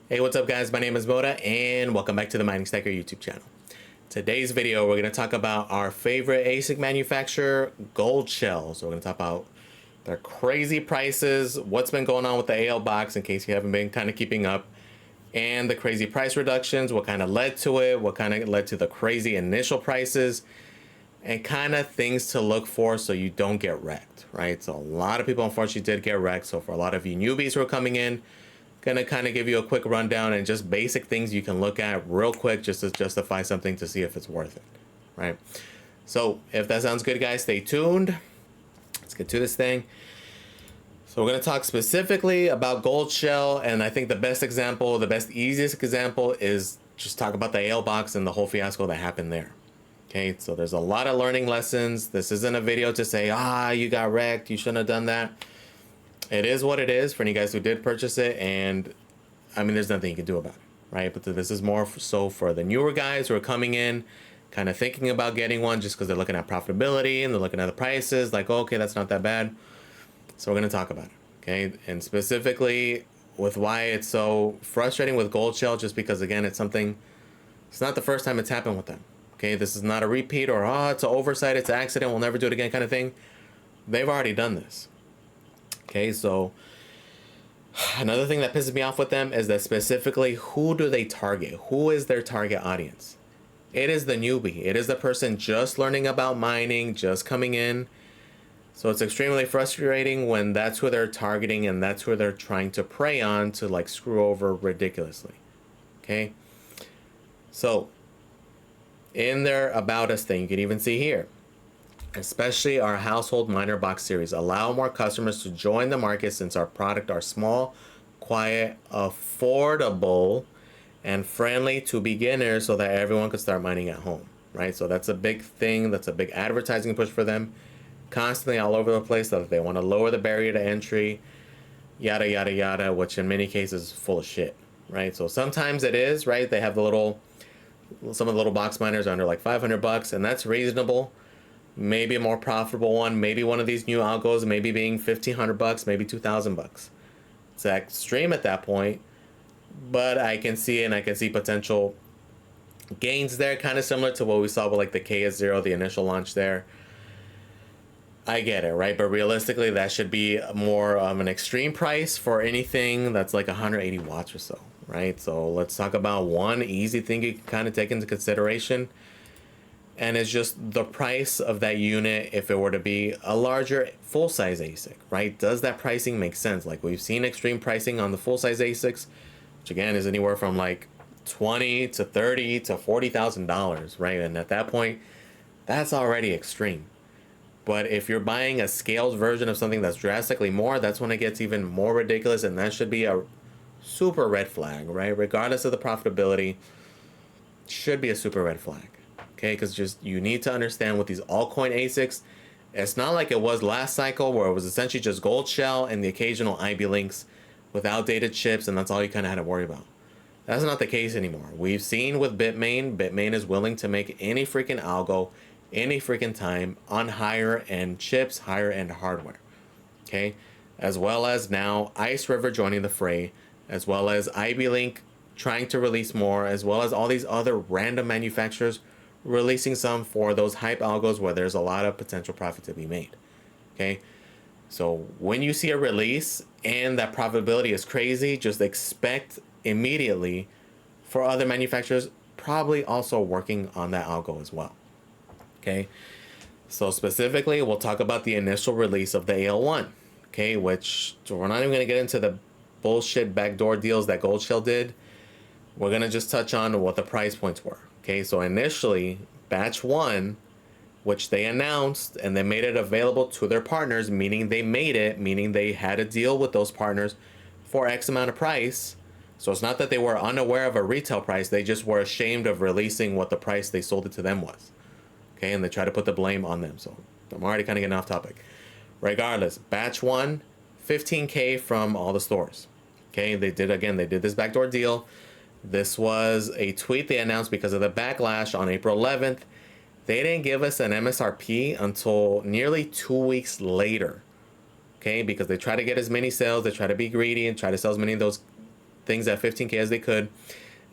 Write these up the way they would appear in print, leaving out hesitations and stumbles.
Hey, what's up guys? My name is Moda and welcome back to the Mining Stacker YouTube channel. Today's video, we're going to talk about our favorite ASIC manufacturer, GoldShells. We're going to talk about their crazy prices, what's been going on with the AL box in case you haven't been kind of keeping up, and the crazy price reductions, what kind of led to it, what kind of led to the crazy initial prices, and kind of things to look for so you don't get wrecked, right? So a lot of people unfortunately did get wrecked. So for a lot of you newbies who are coming in, gonna kind of give you a quick rundown and just basic things you can look at real quick just to justify something to see if it's worth it, right? So if that sounds good, guys, stay tuned. Let's get to this thing. So we're gonna talk specifically about GoldShell, and I think the best example, the best easiest example is just talk about the AL box and the whole fiasco that happened there. Okay, so there's a lot of learning lessons. This isn't a video to say, you got wrecked, you shouldn't have done that. It is what it is for any guys who did purchase it, and I mean, there's nothing you can do about it, right? But this is more so for the newer guys who are coming in, kind of thinking about getting one just because they're looking at profitability and they're looking at the prices, like, okay, that's not that bad. So we're going to talk about it, okay? And specifically with why it's so frustrating with GoldShell, just because, again, it's something, it's not the first time it's happened with them, okay? This is not a repeat or, it's an oversight, it's an accident, we'll never do it again kind of thing. They've already done this. Okay, so another thing that pisses me off with them is that specifically, who do they target? Who is their target audience? It is the newbie. It is the person just learning about mining, just coming in. So it's extremely frustrating when that's who they're targeting and that's who they're trying to prey on to like screw over ridiculously. Okay, so in their About Us thing, you can even see here, especially our household miner box series, allow more customers to join the market since our product are small, quiet, affordable, and friendly to beginners so that everyone could start mining at home, right? So that's a big thing. That's a big advertising push for them, constantly all over the place, that they want to lower the barrier to entry, yada, yada, yada, which in many cases is full of shit, right? So sometimes it is, right? They have some of the little box miners are under like 500 bucks, and that's reasonable. Maybe a more profitable one, maybe one of these new algos, maybe being 1,500 bucks, maybe 2,000 bucks. It's extreme at that point, but I can see it, and I can see potential gains there, kind of similar to what we saw with like the KS0, the initial launch there. I get it, right? But realistically, that should be more of an extreme price for anything that's like 180 watts or so, right? So let's talk about one easy thing you can kind of take into consideration. And it's just the price of that unit if it were to be a larger full-size ASIC, right? Does that pricing make sense? Like, we've seen extreme pricing on the full-size ASICs, which again is anywhere from like $20 to $30 to $40,000, right? And at that point, that's already extreme. But if you're buying a scaled version of something that's drastically more, that's when it gets even more ridiculous, and that should be a super red flag, right? Regardless of the profitability, should be a super red flag. Okay, because just you need to understand with these altcoin ASICs, it's not like it was last cycle where it was essentially just GoldShell and the occasional IB links with outdated chips, and that's all you kind of had to worry about. That's not the case anymore. We've seen with Bitmain is willing to make any freaking algo, any freaking time on higher end chips, higher end hardware. Okay, as well as now Ice River joining the fray, as well as IB Link trying to release more, as well as all these other random manufacturers releasing some for those hype algos where there's a lot of potential profit to be made. Okay, so when you see a release and that profitability is crazy, just expect immediately for other manufacturers probably also working on that algo as well. Okay, so specifically we'll talk about the initial release of the AL1. Okay, which, so we're not even going to get into the bullshit backdoor deals that GoldShell did. We're going to just touch on what the price points were. Okay, so initially, batch 1, which they announced and they made it available to their partners, meaning they had a deal with those partners for X amount of price. So it's not that they were unaware of a retail price, they just were ashamed of releasing what the price they sold it to them was. Okay, and they try to put the blame on them. So I'm already kind of getting off topic. Regardless, batch 1, 15K from all the stores. Okay, they did this backdoor deal. This was a tweet they announced because of the backlash on April 11th. They didn't give us an MSRP until nearly 2 weeks later. Okay, because they try to get as many sales, they try to be greedy and try to sell as many of those things at 15K as they could.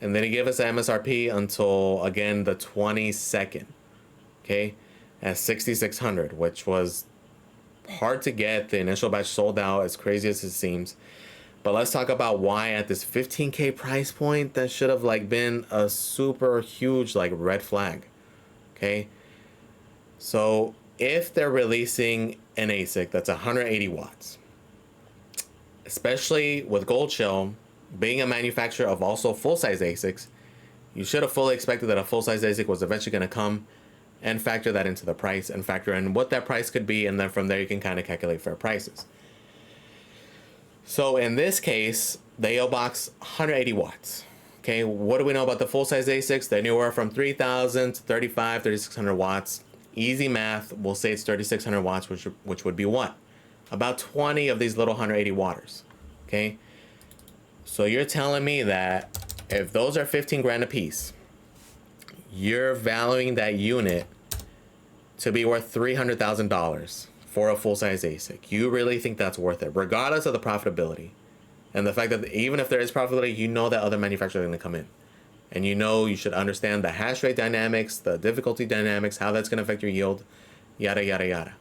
And then he gave us the MSRP until, again, the 22nd, okay, at 6,600, which was hard to get. The initial batch sold out, as crazy as it seems. But let's talk about why at this 15K price point, that should have like been a super huge like red flag, okay? So if they're releasing an ASIC that's 180 watts, especially with GoldShell being a manufacturer of also full-size ASICs, you should have fully expected that a full-size ASIC was eventually going to come and factor that into the price and factor in what that price could be, and then from there you can kind of calculate fair prices. So in this case, the AO box 180 watts. Okay, what do we know about the full-size ASICs? They're anywhere from 3,000 to 3,600 watts. Easy math, we'll say it's 3,600 watts, which would be what? About 20 of these little 180 watters. Okay, so you're telling me that if those are 15 grand a piece, you're valuing that unit to be worth $300,000 for a full-size ASIC. You really think that's worth it, regardless of the profitability. And the fact that even if there is profitability, you know that other manufacturers are going to come in. And you know you should understand the hash rate dynamics, the difficulty dynamics, how that's going to affect your yield, yada, yada, yada.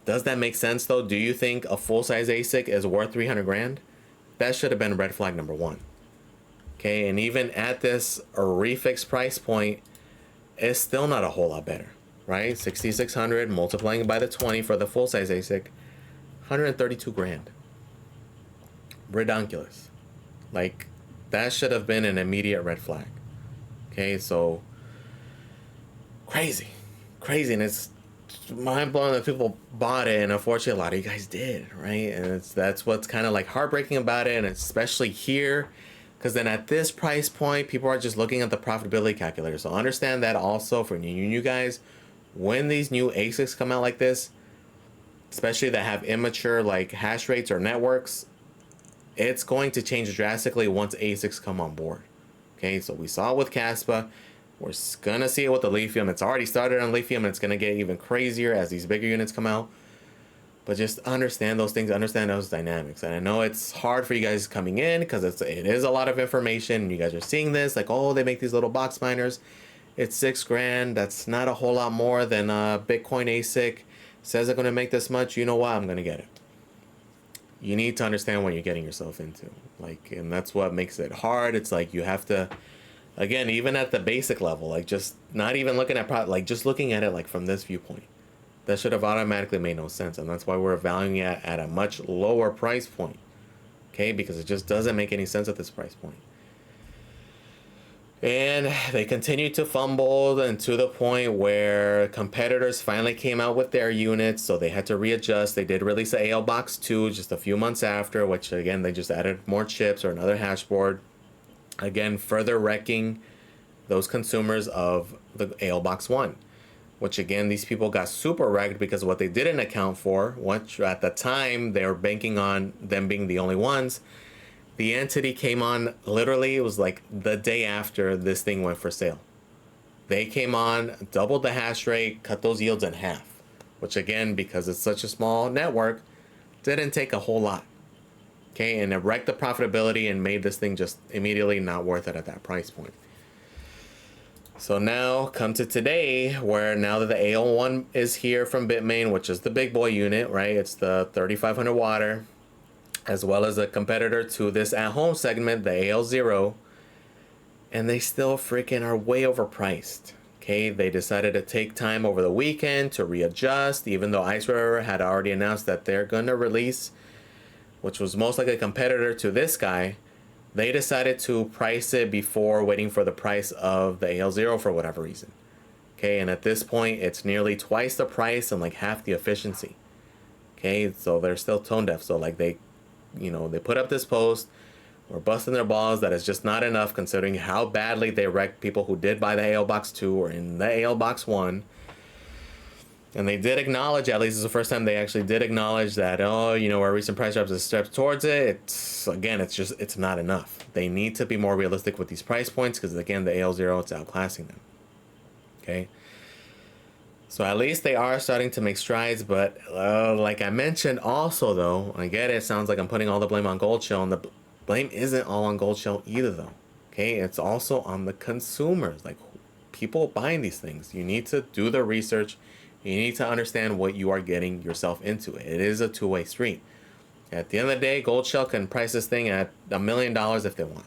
Does that make sense, though? Do you think a full-size ASIC is worth 300 grand? That should have been red flag number one. Okay, and even at this refix price point, it's still not a whole lot better, right? 6,600 multiplying by the 20 for the full-size ASIC, 132 grand. Redonkulous. Like, that should have been an immediate red flag. Okay, so crazy, and it's mind-blowing that people bought it, and unfortunately a lot of you guys did, right? And that's what's kind of like heartbreaking about it, and especially here, because then at this price point, people are just looking at the profitability calculator. So understand that also for you guys, when these new ASICs come out like this, especially that have immature like hash rates or networks, it's going to change drastically once ASICs come on board. Okay, so we saw it with Caspa. We're gonna see it with the lithium. It's already started on lithium, and it's gonna get even crazier as these bigger units come out. But just understand those things, understand those dynamics. And I know it's hard for you guys coming in because it is a lot of information. And you guys are seeing this like, oh, they make these little box miners. It's 6 grand. That's not a whole lot more than a Bitcoin ASIC. Says they're gonna make this much. You know what? I'm gonna get it. You need to understand what you're getting yourself into. Like, and that's what makes it hard. It's like you have to, again, even at the basic level, like just not even looking at like just looking at it like from this viewpoint. That should have automatically made no sense, and that's why we're valuing it at a much lower price point. Okay, because it just doesn't make any sense at this price point. And they continued to fumble, and to the point where competitors finally came out with their units, so they had to readjust. They did release the AL Box 2 just a few months after, which again, they just added more chips or another hash board. Again, further wrecking those consumers of the AL Box 1. Which again, these people got super wrecked because of what they didn't account for, which at the time they were banking on them being the only ones. The entity came on, literally, it was like the day after this thing went for sale. They came on, doubled the hash rate, cut those yields in half. Which again, because it's such a small network, didn't take a whole lot. Okay, and it wrecked the profitability and made this thing just immediately not worth it at that price point. So now come to today, where now that the AL1 is here from Bitmain, which is the big boy unit, right? It's the 3,500 watter, as well as a competitor to this at-home segment, the AL0, and they still freaking are way overpriced. Okay, they decided to take time over the weekend to readjust, even though Ice River had already announced that they're gonna release, which was most likely a competitor to this guy. They decided to price it before waiting for the price of the AL0 for whatever reason. Okay, and at this point, it's nearly twice the price and like half the efficiency. Okay, so they're still tone deaf. So like they put up this post, we're busting their balls that it's just not enough considering how badly they wrecked people who did buy the AL Box 2 or in the AL Box 1. And they did acknowledge, at least it's the first time they actually did acknowledge that, oh, our recent price drops is steps towards it. It's not enough. They need to be more realistic with these price points because, again, the AL0, it's outclassing them. Okay? So at least they are starting to make strides, but like I mentioned also, though, I get it sounds like I'm putting all the blame on GoldShell, blame isn't all on GoldShell either though. Okay, it's also on the consumers, like people buying these things. You need to do the research. You need to understand what you are getting yourself into. It is a two-way street. At the end of the day, GoldShell can price this thing at $1 million if they want.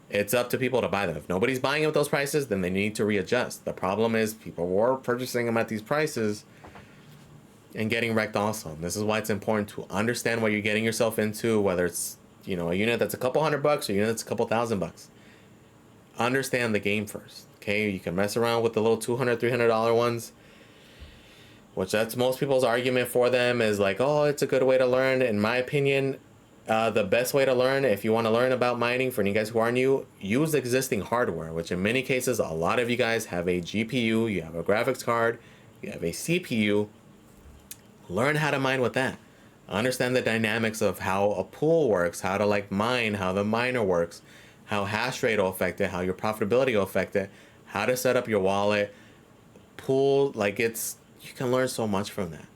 It's up to people to buy them. If nobody's buying at those prices, then they need to readjust. The problem is people were purchasing them at these prices and getting wrecked also. And this is why it's important to understand what you're getting yourself into, whether it's, you know, a unit that's a couple $100 or a unit that's a couple $1,000. Understand the game first. Okay, you can mess around with the little $200, $300 ones, which that's most people's argument for them is like, oh, it's a good way to learn. In my opinion, the best way to learn, if you want to learn about mining, for you guys who are new, use existing hardware, which in many cases, a lot of you guys have a GPU, you have a graphics card, you have a CPU. Learn how to mine with that. Understand the dynamics of how a pool works, how to like mine, how the miner works, how hash rate will affect it, how your profitability will affect it, how to set up your wallet, pool, like it's, you can learn so much from that.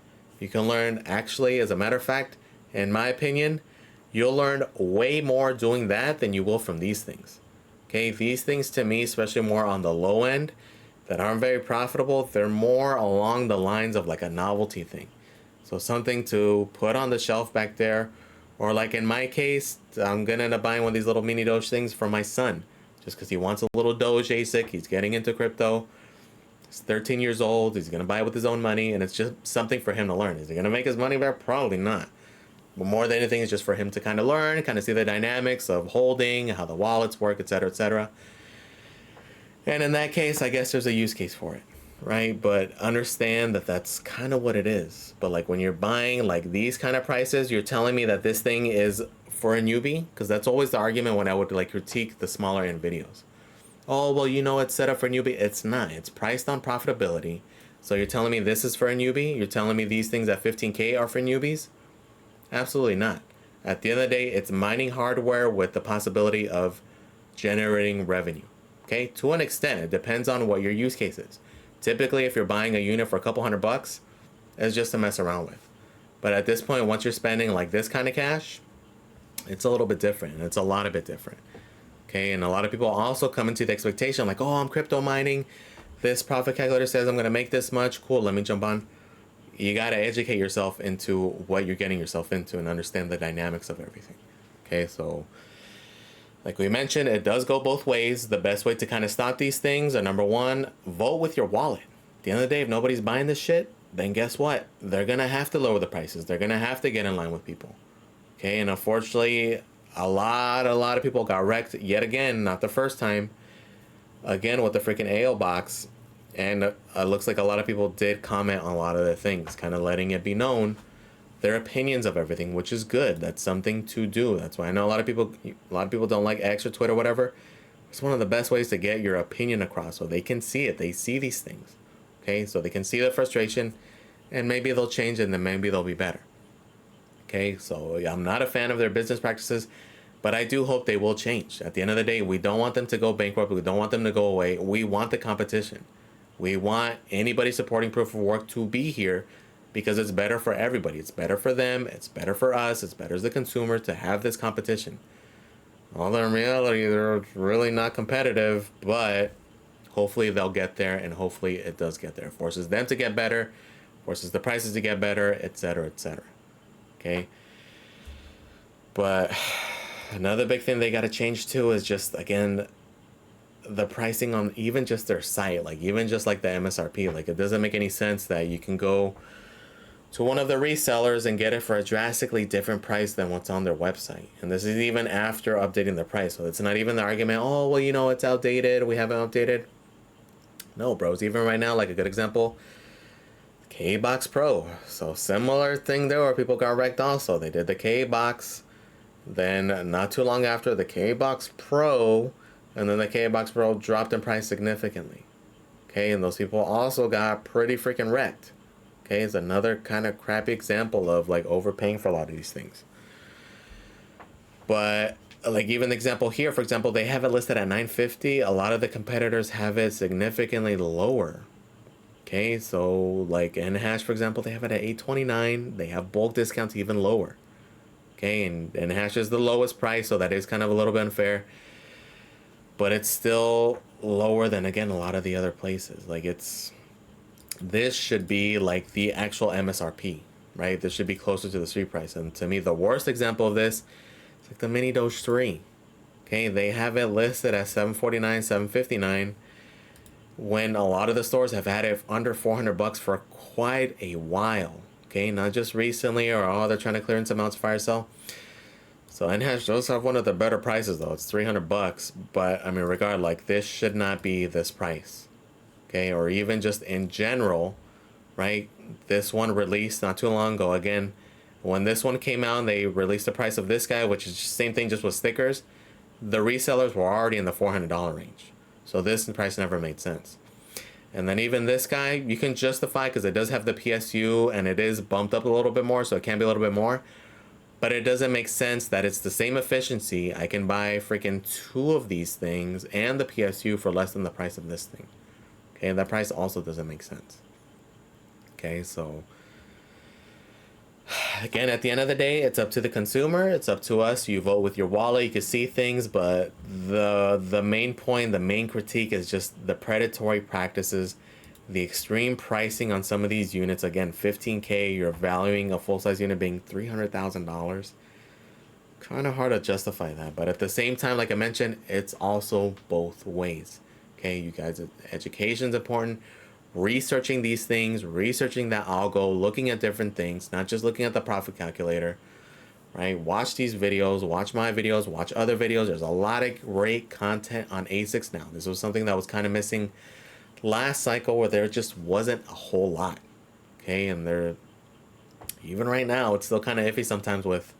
You can learn, actually, as a matter of fact, in my opinion, you'll learn way more doing that than you will from these things. Okay, these things to me, especially more on the low end, that aren't very profitable, they're more along the lines of like a novelty thing. So something to put on the shelf back there, or like in my case, I'm gonna end up buying one of these little mini Doge things for my son, just because he wants a little Doge ASIC. He's getting into crypto. He's 13 years old. He's gonna buy it with his own money, and it's just something for him to learn. Is he gonna make his money back? Probably not. But more than anything, it's just for him to kind of learn, kind of see the dynamics of holding, how the wallets work, etc., etc. And in that case, I guess there's a use case for it, right? But understand that that's kind of what it is. But like when you're buying like these kind of prices, you're telling me that this thing is for a newbie, because that's always the argument when I would like critique the smaller end videos. Oh, well, you know, it's set up for a newbie. It's not. It's priced on profitability. So you're telling me this is for a newbie? You're telling me these things at 15K are for newbies? Absolutely not. At the end of the day, it's mining hardware with the possibility of generating revenue. Okay, to an extent, it depends on what your use case is. Typically, if you're buying a unit for a couple $100, it's just to mess around with. But at this point, once you're spending like this kind of cash, it's a little bit different. It's a lot of bit different. Okay, and a lot of people also come into the expectation like, oh, I'm crypto mining. This profit calculator says I'm going to make this much. Cool, let me jump on. You got to educate yourself into what you're getting yourself into and understand the dynamics of everything. Okay, so like we mentioned, it does go both ways. The best way to kind of stop these things are, number one, vote with your wallet. At the end of the day, if nobody's buying this shit, then guess what? They're going to have to lower the prices. They're going to have to get in line with people. Okay, and unfortunately, a lot of people got wrecked yet again, not the first time, again with the freaking AO box. And it looks like a lot of people did comment on a lot of the things, kind of letting it be known their opinions of everything, which is good. That's something to do. That's why I know a lot of people don't like X or Twitter or whatever. It's one of the best ways to get your opinion across, so they can see it. They see these things. Okay, so they can see the frustration, and maybe they'll change, and then maybe they'll be better. Okay, so I'm not a fan of their business practices, but I do hope they will change. At the end of the day, we don't want them to go bankrupt. We don't want them to go away. We want the competition. We want anybody supporting proof of work to be here because it's better for everybody. It's better for them. It's better for us. It's better as the consumer to have this competition. Although in reality, they're really not competitive, but hopefully they'll get there, and hopefully it does get there. It forces them to get better, forces the prices to get better, etc., etc. Okay? But another big thing they got to change too is just, again, the pricing on even just their site, like even just like the MSRP. Like it doesn't make any sense that you can go to one of the resellers and get it for a drastically different price than what's on their website. And this is even after updating the price. So it's not even the argument, oh, well, you know, it's outdated, we haven't updated. No, bros, even right now, like a good example, K-Box Pro. So similar thing there where people got wrecked also. They did the K-Box, then not too long after the K-Box Pro, and then the K-Box Pro dropped in price significantly. Okay, and those people also got pretty freaking wrecked. Okay, it's another kind of crappy example of like overpaying for a lot of these things. But like even the example here, for example, they have it listed at $950. A lot of the competitors have it significantly lower. Okay, so like Nhash, for example, they have it at $829. They have bulk discounts even lower. Okay, Okay, and hash is the lowest price, so that is kind of a little bit unfair. But it's still lower than, again, a lot of the other places. Like, this should be like the actual MSRP, right? This should be closer to the street price. And to me, the worst example of this is like the Mini Doge 3. Okay, they have it listed at $749, $759, when a lot of the stores have had it under $400 for quite a while. Okay, not just recently, or oh, they're trying to clearance amounts fire sale. So Nhash does have one of the better prices though. It's $300, but I mean, regard, like, this should not be this price. Okay, or even just in general, right? This one released not too long ago. Again, when this one came out, they released the price of this guy, which is the same thing, just with stickers. The resellers were already in the $400 range, so this price never made sense. And then even this guy, you can justify because it does have the PSU and it is bumped up a little bit more, so it can be a little bit more. But it doesn't make sense that it's the same efficiency. I can buy freaking 2 of these things and the PSU for less than the price of this thing. Okay, that price also doesn't make sense. Okay, so again, at the end of the day, it's up to the consumer. It's up to us. You vote with your wallet. You can see things, but the main point, the main critique is just the predatory practices, the extreme pricing on some of these units. Again, 15K, you're valuing a full-size unit being $300,000. Kind of hard to justify that, but at the same time, like I mentioned, it's also both ways. Okay, you guys, education's important. Researching these things, researching that algo, looking at different things, not just looking at the profit calculator, right? Watch these videos, watch my videos, watch other videos. There's a lot of great content on ASICs now. This was something that was kind of missing last cycle, where there just wasn't a whole lot. Okay, and they're, even right now, it's still kind of iffy sometimes with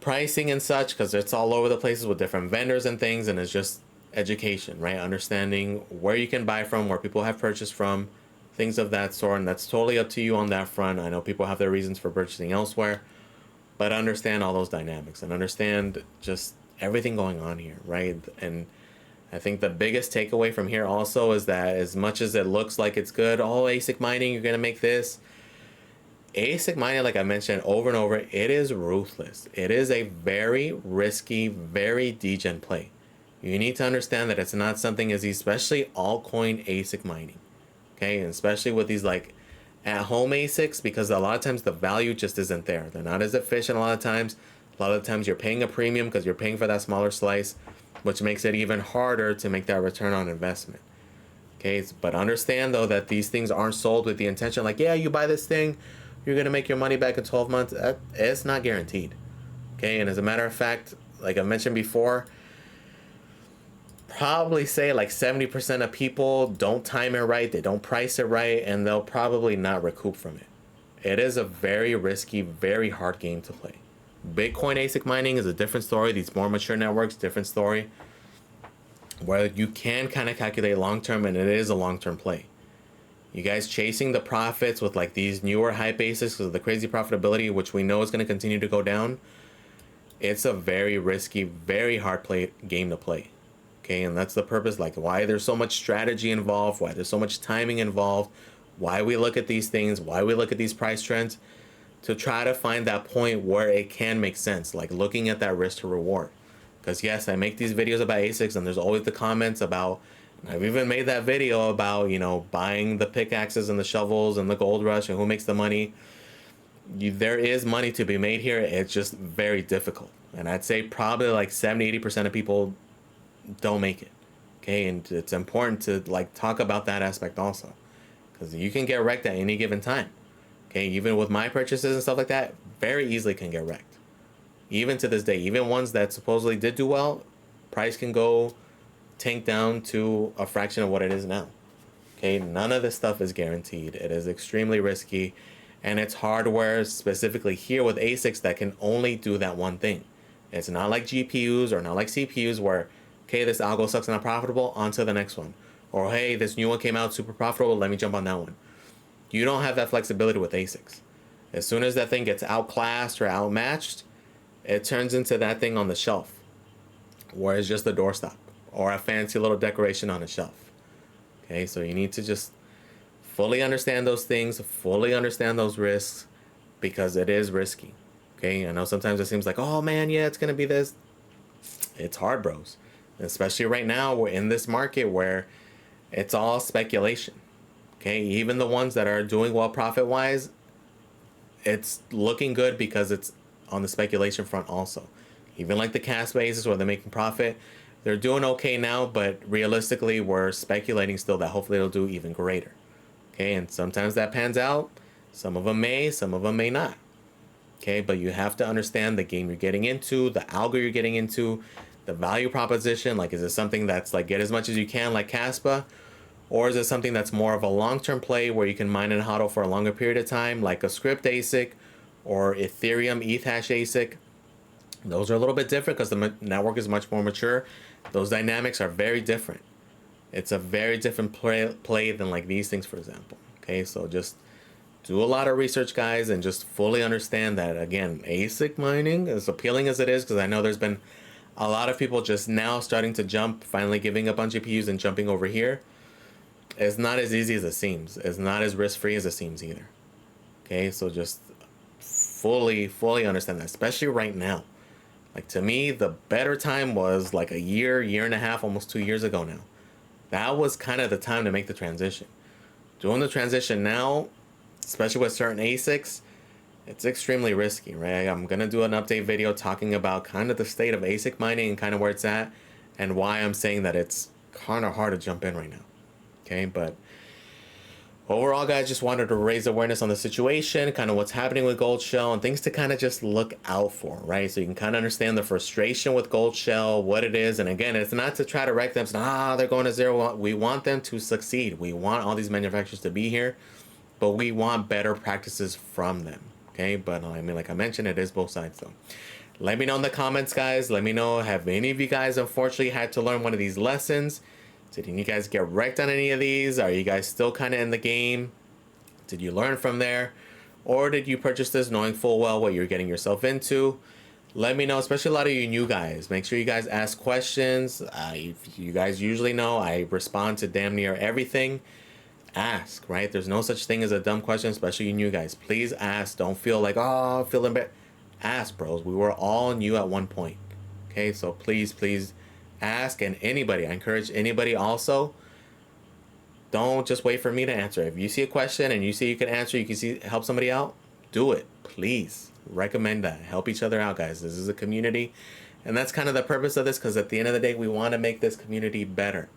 pricing and such, because it's all over the places with different vendors and things, and it's just education, right? Understanding where you can buy from, where people have purchased from, things of that sort. And that's totally up to you on that front. I know people have their reasons for purchasing elsewhere, but understand all those dynamics and understand just everything going on here, right? And I think the biggest takeaway from here also is that as much as it looks like it's good, oh, ASIC mining, you're gonna make this. ASIC mining, like I mentioned over and over, it is ruthless. It is a very risky, very degen play. You need to understand that it's not something as, especially altcoin ASIC mining, okay? And especially with these like at-home ASICs, because a lot of times the value just isn't there. They're not as efficient a lot of times. A lot of times you're paying a premium because you're paying for that smaller slice, which makes it even harder to make that return on investment. Okay, but understand though that these things aren't sold with the intention like, yeah, you buy this thing, you're gonna make your money back in 12 months. It's not guaranteed. Okay, and as a matter of fact, like I mentioned before, probably say like 70% of people don't time it right, they don't price it right, and they'll probably not recoup from it. It is a very risky, very hard game to play. Bitcoin ASIC mining is a different story. These more mature networks, different story, where you can kind of calculate long-term, and it is a long-term play. You guys chasing the profits with like these newer hype ASICs because of the crazy profitability, which we know is going to continue to go down. It's a very risky, very hard game to play. Okay, and that's the purpose, like why there's so much strategy involved, why there's so much timing involved, why we look at these things, why we look at these price trends, to try to find that point where it can make sense, like looking at that risk to reward. Because yes, I make these videos about ASICs, and there's always the comments about, I've even made that video about, you know, buying the pickaxes and the shovels and the gold rush and who makes the money. There is money to be made here, it's just very difficult. And I'd say probably like 70-80% of people don't make it. Okay, and it's important to like talk about that aspect also, because you can get wrecked at any given time. Okay, even with my purchases and stuff like that, very easily can get wrecked. Even to this day, even ones that supposedly did do well, price can go tank down to a fraction of what it is now. Okay, none of this stuff is guaranteed. It is extremely risky, and it's hardware specifically here with ASICs that can only do that one thing. It's not like GPUs or not like CPUs where, okay, this algo sucks and not profitable, on to the next one. Or hey, this new one came out super profitable, let me jump on that one. You don't have that flexibility with ASICs. As soon as that thing gets outclassed or outmatched, it turns into that thing on the shelf, where it's just a doorstop or a fancy little decoration on a shelf. Okay, so you need to just fully understand those things, fully understand those risks, because it is risky. Okay, I know sometimes it seems like, oh man, yeah, it's gonna be this. It's hard, bros. Especially right now, we're in this market where it's all speculation. Okay, even the ones that are doing well profit wise, it's looking good because it's on the speculation front also. Even like the cash basis where they're making profit, they're doing okay now, but realistically, we're speculating still that hopefully it'll do even greater. Okay, and sometimes that pans out. Some of them may, some of them may not. Okay, but you have to understand the game you're getting into, the algo you're getting into, the value proposition. Like, is it something that's like get as much as you can, like Caspa, or is it something that's more of a long-term play where you can mine and hodl for a longer period of time, like a script ASIC or Ethereum ETH hash ASIC? Those are a little bit different because the network is much more mature. Those dynamics are very different. It's a very different play than like these things, for example. Okay, so just do a lot of research, guys, and just fully understand that, again, ASIC mining, as appealing as it is, because I know there's been a lot of people just now starting to jump, finally giving up on GPUs and jumping over here. It's not as easy as it seems. It's not as risk-free as it seems either. Okay, so just fully understand that, especially right now. Like, to me, the better time was like a year and a half, almost 2 years ago now. That was kind of the time to make the transition. Doing the transition now, especially with certain ASICs, it's extremely risky, right? I'm going to do an update video talking about kind of the state of ASIC mining and kind of where it's at and why I'm saying that it's kind of hard to jump in right now. Okay, but overall, guys, just wanted to raise awareness on the situation, kind of what's happening with GoldShell and things to kind of just look out for, right? So you can kind of understand the frustration with GoldShell, what it is. And again, it's not to try to wreck them. It's not, they're going to zero. We want them to succeed. We want all these manufacturers to be here, but we want better practices from them. Okay, but I mean, like I mentioned, it is both sides though. Let me know in the comments, guys. Let me know, have any of you guys unfortunately had to learn one of these lessons? Did you guys get wrecked on any of these? Are you guys still kind of in the game? Did you learn from there? Or did you purchase this knowing full well what you're getting yourself into? Let me know, especially a lot of you new guys. Make sure you guys ask questions. If you guys usually know, I respond to damn near everything. Ask, right? There's no such thing as a dumb question, especially you new guys. Please ask. Don't feel like, oh, feeling bad. Ask, bros. We were all new at one point. Okay, so please ask. And anybody, I encourage anybody also, don't just wait for me to answer. If you see a question and you see you can answer, you can see help somebody out, do it. Please recommend that. Help each other out, guys. This is a community, and that's kind of the purpose of this, because at the end of the day, we want to make this community better.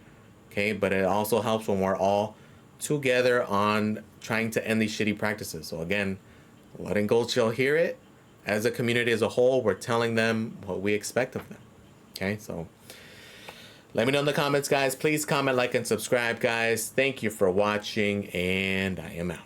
Okay, but it also helps when we're all together on trying to end these shitty practices. So again, letting GoldShell hear it. As a community as a whole, we're telling them what we expect of them. Okay, so let me know in the comments, guys. Please comment, like, and subscribe, guys. Thank you for watching, and I am out.